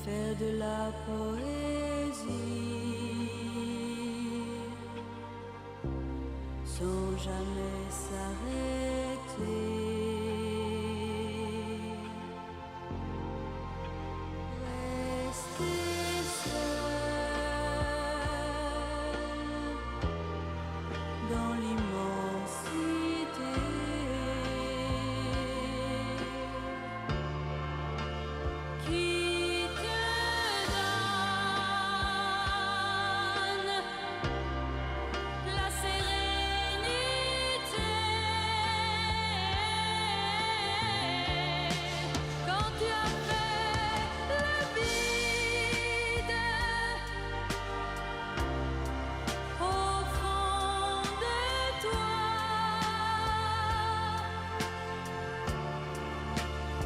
faire de la poésie sans jamais s'arrêter. Rester seul dans l'immensité. Qui te donne la sérénité quand tu as fait le vide au fond de toi.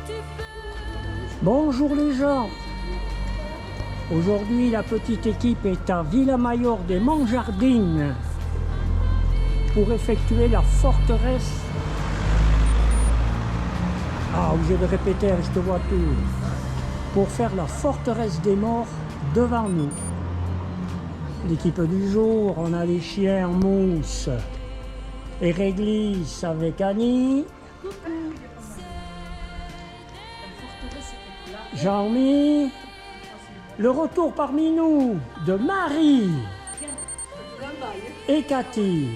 Tu peux. Bonjour les gens. Aujourd'hui, la petite équipe est à Villamayor des Montjardines pour effectuer la forteresse. Ah, obligé de répéter avec cette voiture. Pour faire la forteresse des morts devant nous. L'équipe du jour, on a les chiens Mousse et Réglisse avec Annie. Jean-Mi, le retour parmi nous de Marie et Cathy.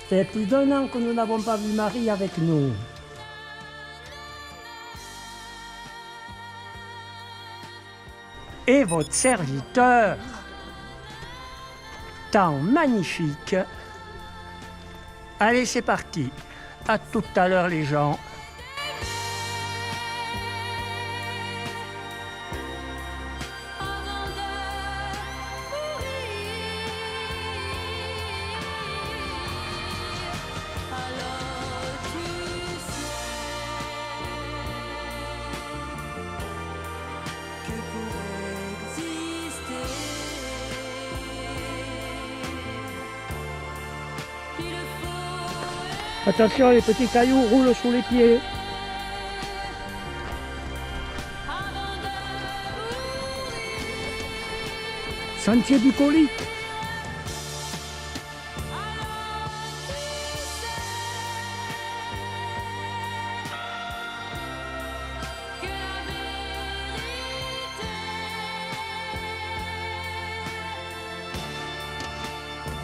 Ça fait plus d'un an que nous n'avons pas vu Marie avec nous. Et votre serviteur, temps magnifique. Allez, c'est parti. À tout à l'heure les gens. Avant de mourir, alors tu sais que pour exister, il faut Attention, les petits cailloux roulent sous les pieds. avant de Sentier bucolique. que la vérité,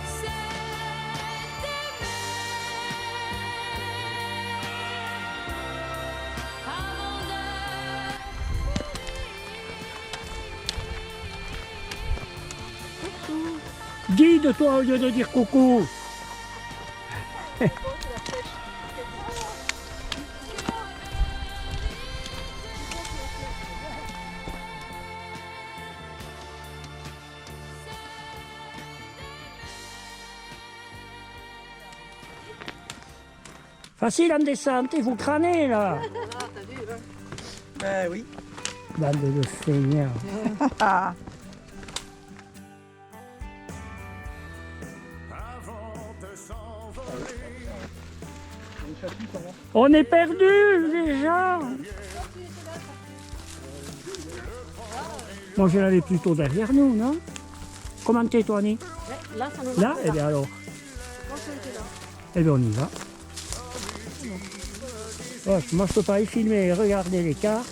c'est avant de Guide-toi au lieu de dire coucou. Facile en descente, et vous crânez là. Ben oui. Bande de feignants. On est perdus les gens. Moi je l'avais plutôt derrière nous, non? Comment t'es toi, Annie? Là, ça nous Là? Eh bien alors. Eh bien on y va. Ouais, moi je peux pas y filmer et regarder les cartes.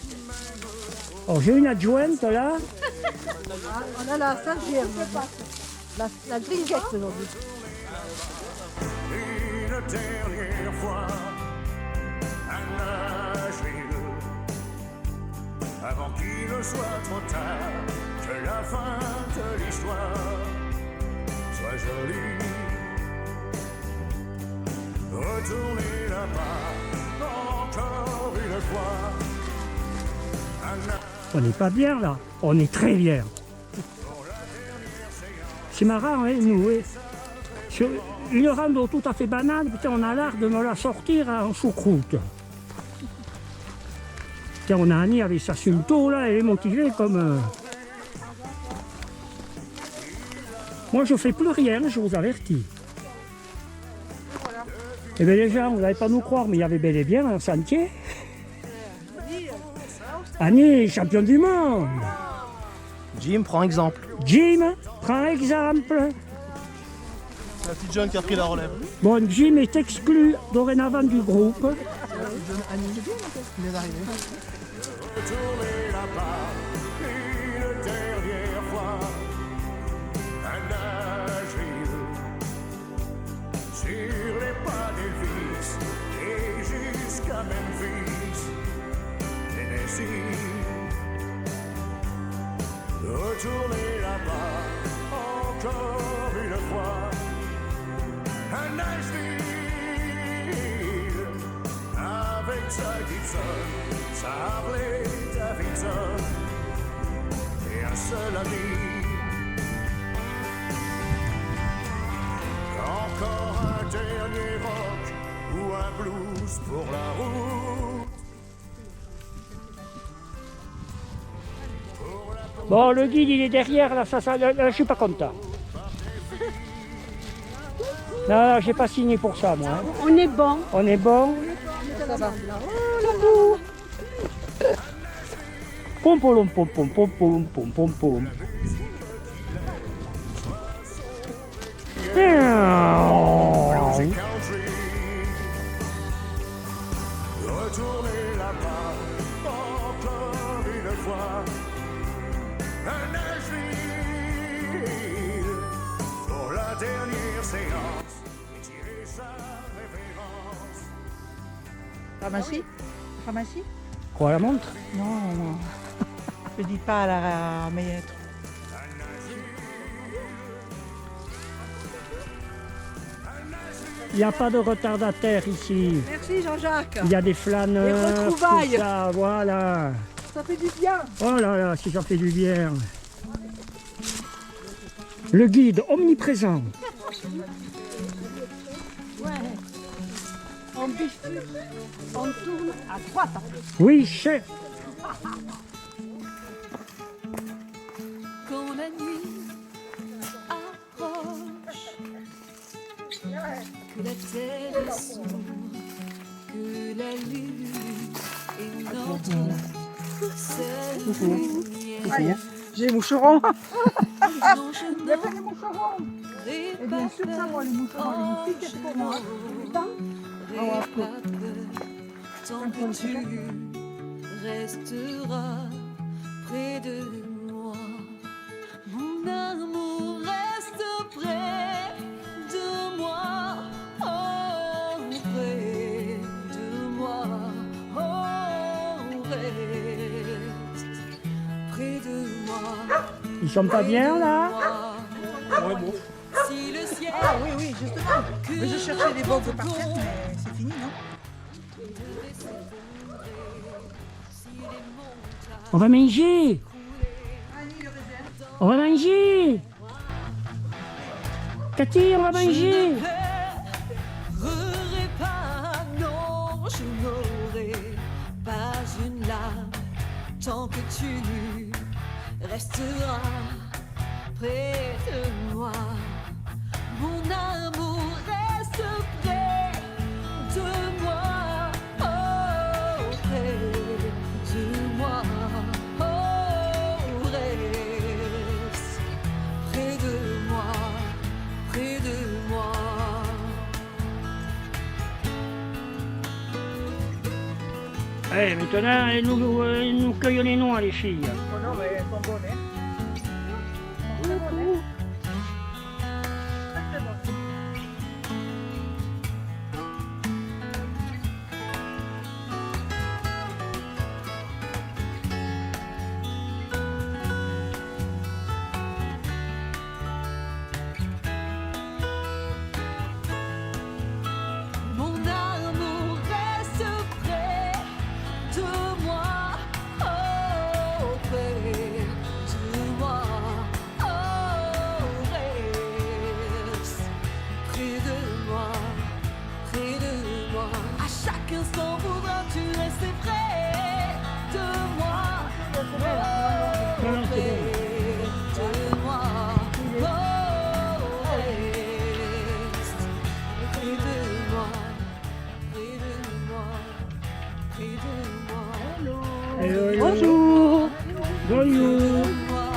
Alors j'ai une adjointe là. On a la stagiaire, la gringette aujourd'hui. Une dernière fois à Nashville, avant qu'il ne soit trop tard, que la fin de l'histoire soit jolie. Retournez là-bas encore une fois à Nashville. On n'est pas bien là. On est très bien. C'est marrant, hein, nous. Hein. Sur une rando tout à fait banale, putain, on a l'art de me la sortir en choucroute. Tiens, on a Annie avec sa Sunto là, elle est motivée comme. Moi, je fais plus rien, je vous avertis. Eh bien, les gens, vous n'allez pas nous croire, mais il y avait bel et bien un sentier. Annie, championne du monde. Jim, prends exemple. Jim, prends exemple. C'est la petite jeune qui a pris la relève. Bon, Jim est exclu dorénavant du groupe. Il vient d'arriver. Retourner là-bas une dernière fois à Nashville sur les pas d'Elvis et jusqu'à Memphis, Tennessee. Retourner là-bas encore une fois à Nashville avec sa Gibson, sa Harley Davidson et un seul ami. Encore un dernier rock ou un blues pour la route. Bon, le guide, il est derrière, là, là, je suis pas content. Non, j'ai pas signé pour ça, moi. Hein. On est bon. On est bon. Ça va. Pom pom pom pom pom pom pom pom pom. Country. Retourner là-bas encore une fois à Nashville pour la dernière séance et tirer sa révérence. Pharmacie? Pharmacie? Quoi, la montre? Non, non. Je dis pas à la maître. Il n'y a pas de retardataire ici. Merci Jean-Jacques. Il y a des flâneurs. Les retrouvailles. Tout ça, voilà. Ça fait du bien. Oh là là, si ça fait du bien. Le guide omniprésent. On bifurque, on tourne à droite. Oui, chef. Quand la nuit approche, que la terre est sombre, que la lune est notre seule lumière. J'ai les moucherons. Non, je Il y a pas les moucherons. n'aurai Et bien pas sûr, ça, moi, les moucherons, les moustiques, c'est pour moi. Putain. pas peur, tant que tu resteras près de moi. Mon amour reste près de moi, oh, près de moi, oh, reste près de moi. Ils sont pas bien là? Ouais, bon. Si le ciel Ah oui, oui, justement. Mais je cherchais des bombes par terre, mais c'est fini, non? On va manger. On va manger. Cathy, on va manger. pleurerai pas, non, je n'aurai pas une larme tant que tu resteras près de moi. Mon amour reste près de moi, oh, près de moi, oh, reste près de moi, près de moi. Allez, maintenant, nous cueillons les noix, les filles. Oh non, mais elles sont bonnes, hein. Très bonnes, hein. Très, très bonnes. Mon amour reste près de moi, oh, près de moi, oh, reste près de moi, près de moi. À chaque instant voudras-tu rester près de moi, oh, près de moi, oh, reste près de moi. Près de moi, près de moi, Hello, hello. Bonjour. Bonjour. moi,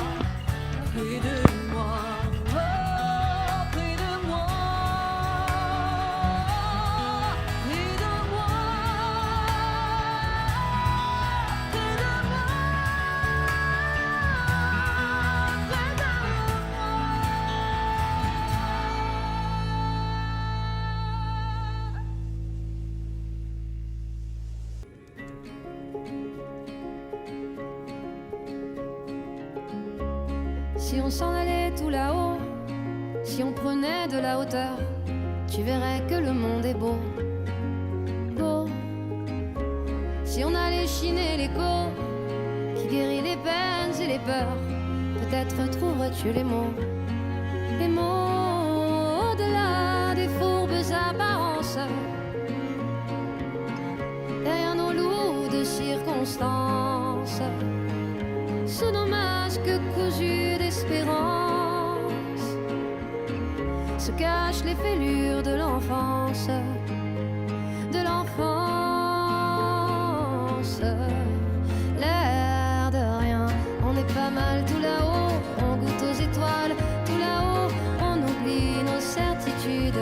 Si on s'en allait tout là-haut, si on prenait de la hauteur, tu verrais que le monde est beau, beau. Si on allait chiner l'écho qui guérit les peines et les peurs, peut-être trouverais-tu les mots au-delà des fourbes apparences, derrière nos lourdes circonstances, sous nos masques cousus d'espérance, se cachent les fêlures de l'enfance, de l'enfance. L'air de rien, on est pas mal tout là-haut, on goûte aux étoiles, tout là-haut, on oublie nos certitudes,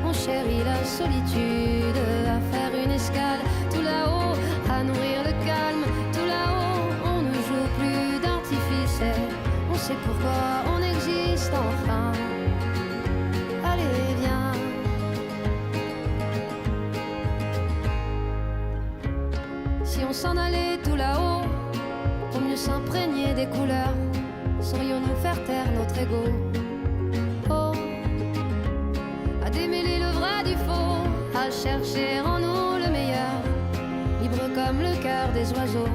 on chérit la solitude, à faire une escale, tout là-haut, à nourrir le calme, tout là-haut, on ne joue plus d'artifice, on sait pourquoi on existe enfin. Allez, viens. Si on s'en allait tout là-haut, pour mieux s'imprégner des couleurs, saurions-nous faire taire notre ego? Oh, à démêler le vrai du faux, à chercher en nous le meilleur, libre comme le cœur des oiseaux.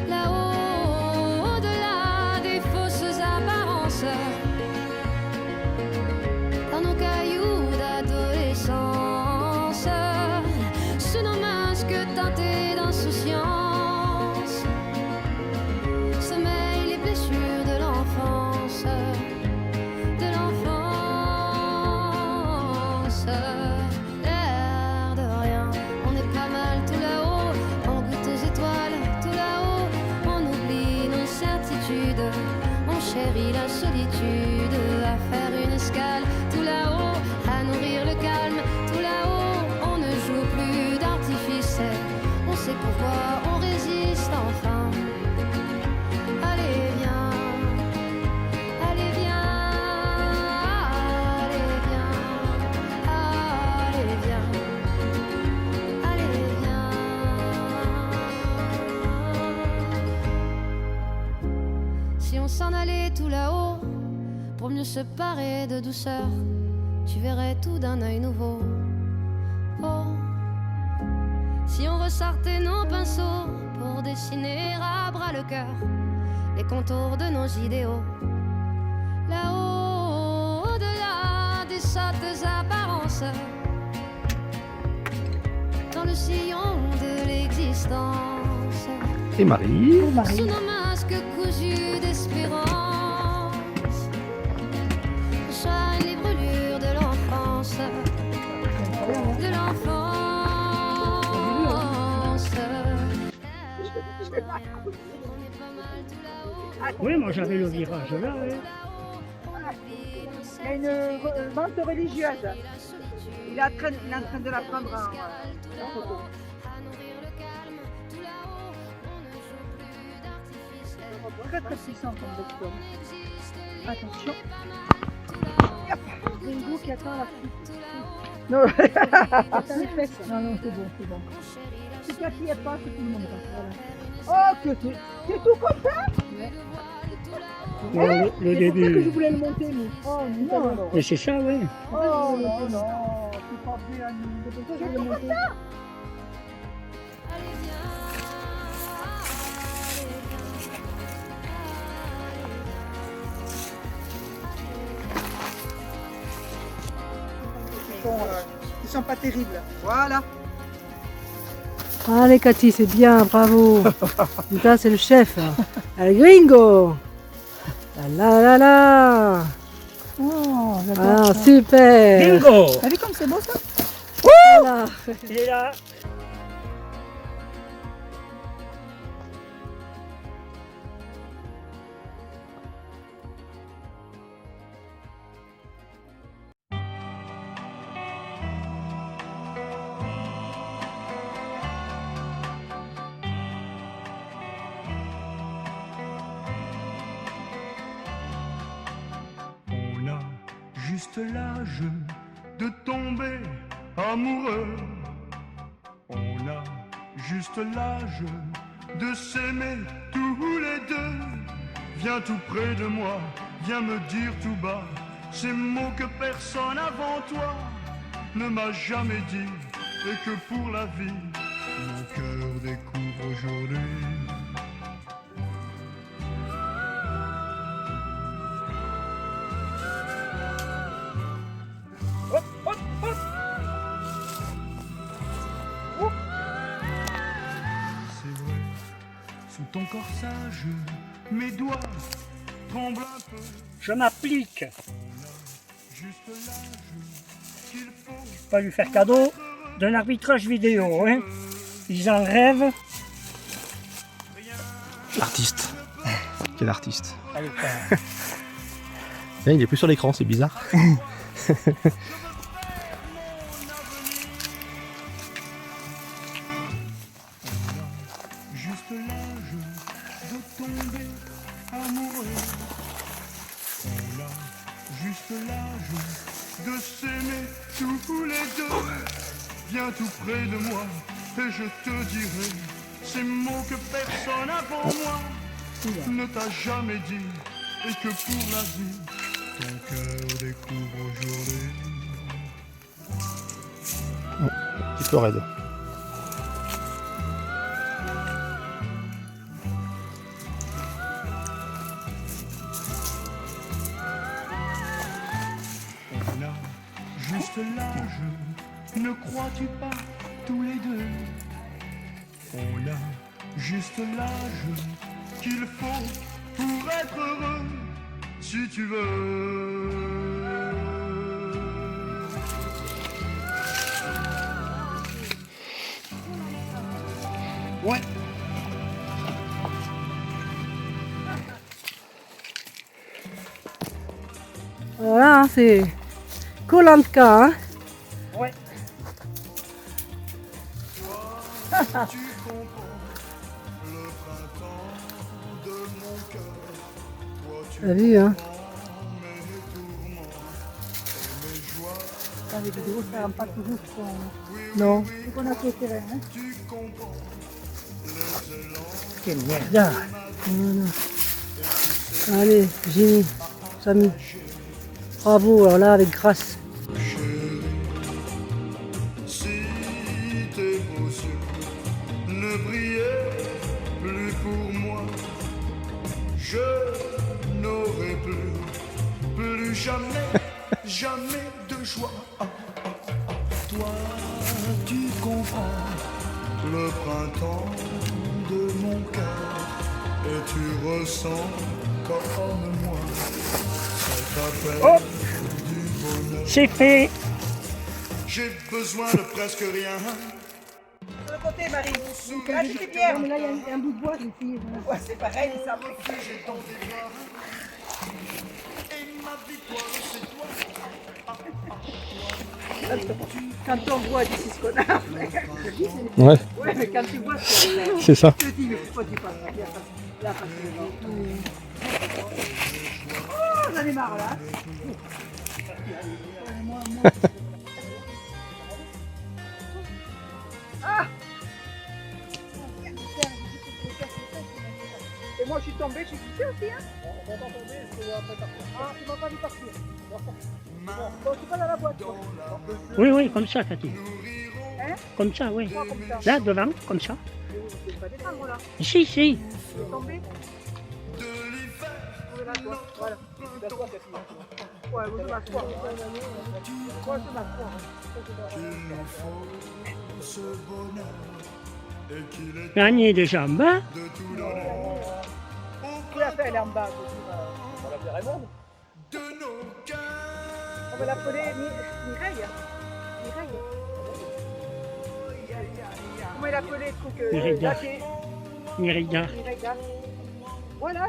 Là-haut, au-delà des fausses apparences, dans nos cailloux d'adolescence, sous nos masques teintés d'insouciance, sommeillent les blessures de l'enfance, de l'enfance. L'air de rien, on est pas mal tout là-haut, on goûte aux étoiles, tout là-haut, on oublie nos certitudes, on chérit la solitude, à faire une escale, tout là-haut, à nourrir le calme, tout là-haut, on ne joue plus d'artifice, on sait pourquoi on résiste enfin. Allez, viens, allez, viens, allez, viens, allez, viens, allez, viens. Si on s'en allait tout là-haut, pour mieux se parer de douceur, tu verrais tout d'un œil nouveau. Oh, si on ressortait nos pinceaux pour dessiner à bras le cœur les contours de nos idéaux, là-haut, au-delà des sottes apparences, dans le sillon de l'existence, Et Marie. sous nos masques cousus d'espérance, on soigne les brûlures de l'enfance, de l'enfance. Oui, moi j'avais le virage là. Oui. Il y a une vente religieuse. Il est en train de la prendre en photo. Très très puissant comme vecteur. Attention. Yep. Il y a une goût qui attend la suite. Non, attends les fesses. Non, non, c'est bon, c'est bon. Si Cathy est pas, c'est tout le monde passe. Voilà. Oh, que c'est tout comme ça? Le C'est pour ça que je début. voulais le monter, mais. Oh non. Et c'est ça, oui. Oh non, non. C'est pas bien. C'est pour ça que je voulais le monter. Ils sont pas terribles. Voilà. Allez Cathy, c'est bien, bravo. Putain, c'est le chef. El gringo. La la la. Oh, Ah, super. Bingo! T'as vu comme c'est beau ça? Voilà. Il est là. On a juste l'âge de tomber amoureux. On a juste l'âge de s'aimer tous les deux. Viens tout près de moi, viens me dire tout bas ces mots que personne avant toi ne m'a jamais dit et que pour la vie, mon cœur découvre aujourd'hui. C'est vrai, sous ton corsage, mes doigts tremblent un peu. Je m'applique. Juste l'âge qu'il faut. Pas lui faire cadeau d'un arbitrage vidéo, hein. Ils en rêvent. Artiste. Quel artiste. Allez, Il est plus sur l'écran, c'est bizarre. Juste l'âge de tomber amoureux. On a juste l'âge de s'aimer tous les deux. Viens tout près de moi et je te dirai ces mots que personne avant moi ne t'a jamais dit et que pour la vie, ton cœur découvre aujourd'hui. Un petit peu raide. On a juste l'âge, ne crois-tu pas, tous les deux? On a juste l'âge qu'il faut pour être heureux, si tu veux. Ouais. Voilà, hein, c'est Koh-Lanta. Hein. Ouais. Tu comprends le printemps de mon cœur. Toi, tu T'as vu, hein? comprends mes tourments et mes joies. Les vidéos, ça rend pas toujours son... Non. C'est qu'on a fait au terrain, hein. Tu comprends les élans. Quelle merde. Voilà. Allez, Jimmy, Samy. Bravo, alors là, avec grâce. Chérie, si tes beaux yeux ne brillaient plus pour moi, je n'aurais plus jamais, jamais de joie. Toi, tu comprends le printemps de mon cœur et tu ressens comme moi cette appel du bonheur. C'est fait. J'ai besoin de presque rien. De l'autre côté, Marie. Là, c'est bien. Mais là, il y a un bout de bois ici. Ouais, c'est pareil, ça va. J'ai dans tes bras. Et ma victoire, c'est toi. Quand on voit d'ici ce qu'on a. Ouais, Ouais, mais quand tu vois ce qu'on a. c'est ça. Je te dis, mais pourquoi tu passes là, là, facilement. Oh, j'en ai marre là. Ah. Et moi je suis tombée, je suis touchée aussi, hein. On va pas tomber, je dois pas partir. Ah, tu m'as pas vu partir. Bon, tu vas dans la boîte, toi. Oui, oui, comme ça, Cathy. Hein? Comme ça, oui. Moi, comme ça. Là, devant, comme ça. Je vais pas descendre là. Si, si. Je vais tomber. Voilà, toi. Voilà. D'accord, cette fille. Ouais, je m'assois. Moi, je m'assois. Qu'il nous faut ce bonheur et qu'il est Gagner des jambes, hein? de tout donner Qui l'a fait, elle est en bas. de nos cœurs. On va l'appeler Mireille. Mireille. Comment il appelait le truc Mireille. Jacquet. Mérida. Mireille. Voilà.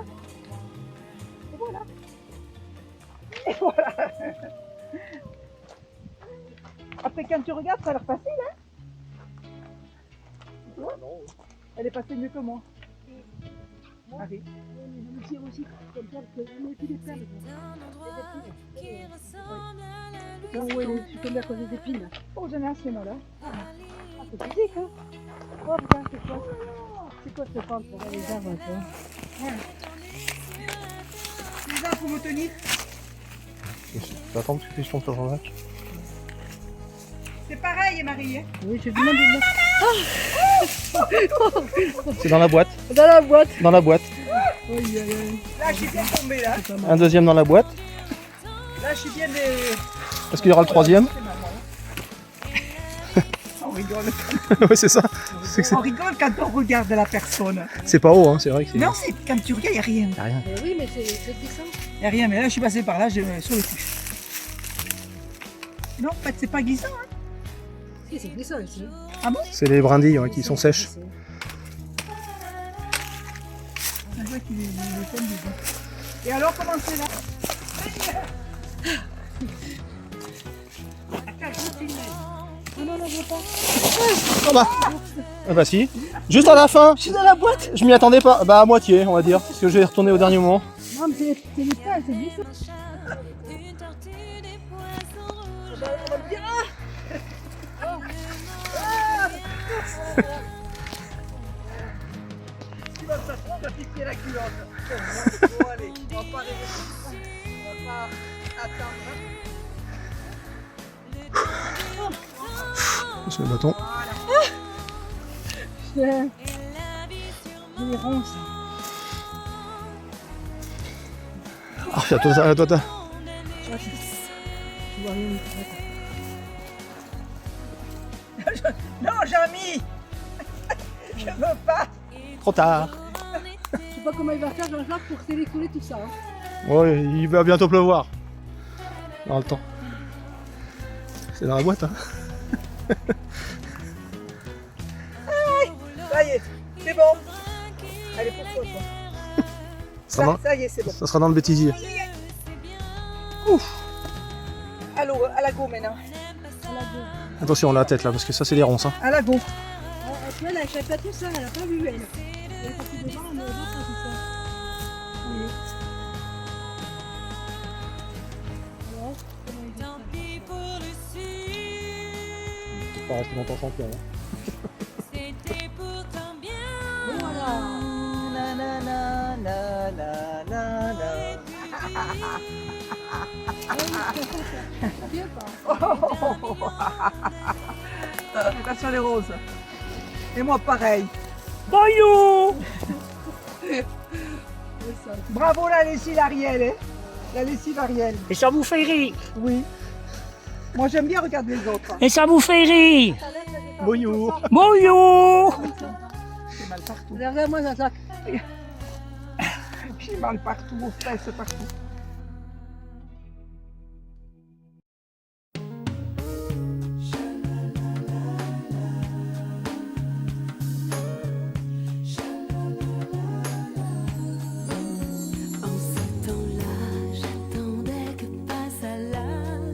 Et voilà. Et voilà. Après, quand tu regardes, ça a l'air facile, hein? Tu vois? Elle est passée mieux que moi. Marie. Je me tire aussi comme ça, parce que je mets plus d'épines. Oh, ouais, je suis tombée à cause des épines. Oh, j'en ai assez mal, là. Ah, c'est physique, hein? Oh, regarde, c'est quoi? C'est quoi ce pente? Les arbres, quoi. Les arbres, pour me tenir. Je vais attendre que tu tombes sur Jean-Jacques. C'est pareil, Marie. Hein. Oui, j'ai demandé de C'est dans la boîte. dans la boîte. Dans la boîte. Oui, oui, oui. Là, je suis bien tombée, là. Un deuxième dans la boîte. Là, je suis bien des... Est-ce qu'il y aura le troisième? C'est marrant. On rigole. Oui, c'est ça. C'est que On rigole quand on regarde la personne. c'est pas haut, hein, c'est vrai que c'est. Non, c'est quand tu regardes, il n'y a rien. Y a rien. Oui, mais c'est glissant. Il n'y a rien, mais là, je suis passée par là, sur le cul. Non, en fait, c'est pas glissant. Hein. Si, c'est glissant ici. Ah bon? C'est les brindilles qui sont sèches. On voit qu'il est tombé. Et alors, comment c'est là? Attends, je filme. Non, je veux pas. Ah bah. Ah bah si. Juste à la fin. Je suis dans la boîte. Je m'y attendais pas. Bah à moitié, on va dire. Parce que j'ai retourné au dernier moment. Non, mais c'est les pains, c'est glissant. On va me dire, tu vas t'apprendre à piquer la culotte. Bon, allez, on va pas rêver. On va pas attendre. C'est le bâton. J'ai les ronces. Ah, attends. Je vois rien. Non, Jamy. Je veux pas. Trop tard. Je sais pas comment il va faire Jean-Jacques pour télécoller tout ça. Hein. Ouais, il va bientôt pleuvoir. Dans le temps. C'est dans la boîte, hein. Ça y est, c'est bon. Allez, pour toi. Ça y est, c'est bon. Ça sera dans le bêtisier. Ouf. Allô, à la go maintenant. Attention la tête là, parce que ça c'est des ronces. Hein. À la go. Elle a échappé tout ça, elle a pas vu elle. Elle est partie devant, mais elle a pas tout ça. Oui. Alors, comment il Tant pis pour le sud, Pas rester longtemps champion. Hein. c'était pourtant bien. Voilà. Bien pas. Attention les roses. Et moi pareil. Bonjour. Bravo la lessive Ariel. Hein. La lessive Ariel. Et ça vous fait rire. Oui. Moi j'aime bien regarder les autres. Et ça vous fait rire. Bonjour. Bonjour. J'ai mal partout. Regarde-moi Jean-Jacques. J'ai mal partout, aux fesses partout. En ce temps-là, j'attendais que passe à la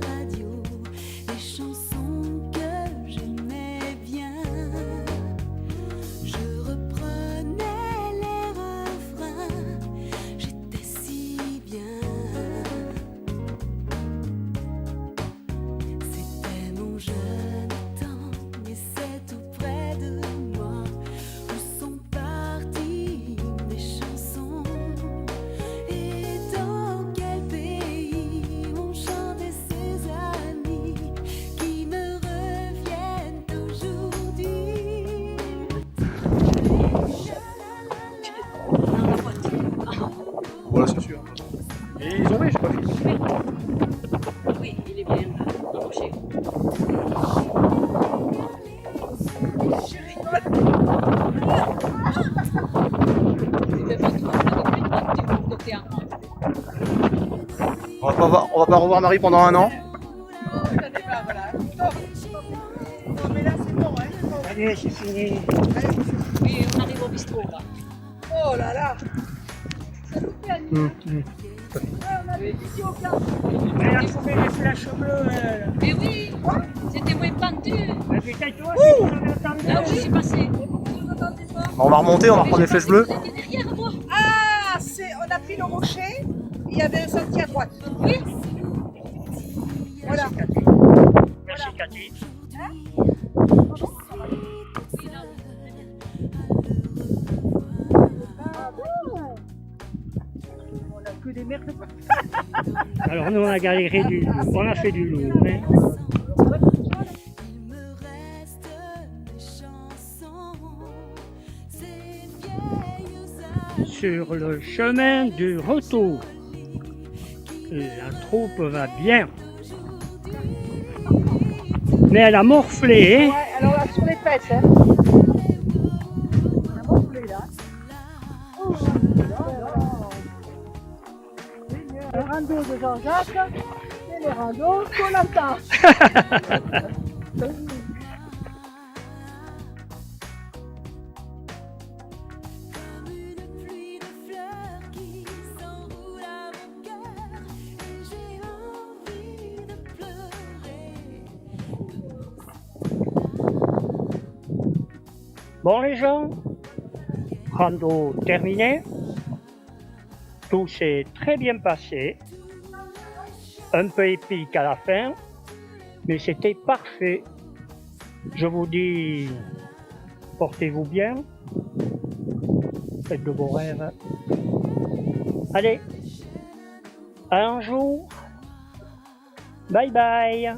radio les chansons que j'aimais bien. Je reprenais les refrains, j'étais si bien. C'était mon jeune temps, et c'est tout près de moi. Où sont parties mes chansons? Et dans quel pays ont chanté ces amis qui me reviennent aujourd'hui? Voilà, c'est sûr. Et ils ont j'ai pas fini. Oui, il est bien accroché. On va pas revoir Marie pendant un an. Non mais là c'est bon, hein. Allez, c'est fini. Oui, on arrive au bistrot là. Oh là là. Elle a trouvé les flèches bleues, elle. Mais oui, c'était moins pentu. Mais putain, toi, si vous avez entendu. Là où je suis passée. On va remonter, on va reprendre les flèches bleues. Vous étiez derrière moi. Ah, on a pris le rocher, il y avait un sentier à droite. Oui. Voilà. Merci, Cathy. que des merdes. Alors nous on a galéré on a fait du lourd. Hein. Il me reste des chansons, ces vieilles Sur le chemin du retour, la troupe va bien. Mais elle a morflé, hein. Ouais, alors là, sur les fesses, hein. On a morflé, là. Oh, le rando de Jean-Jacques et le rando Colanta. comme une pluie de fleurs qui s'enroule à mon cœur et j'ai envie de pleurer. Bon les gens, rando terminé. Tout s'est très bien passé. Un peu épique à la fin, mais c'était parfait. Je vous dis, portez-vous bien. Faites de beaux rêves. Allez, à un jour. Bye bye.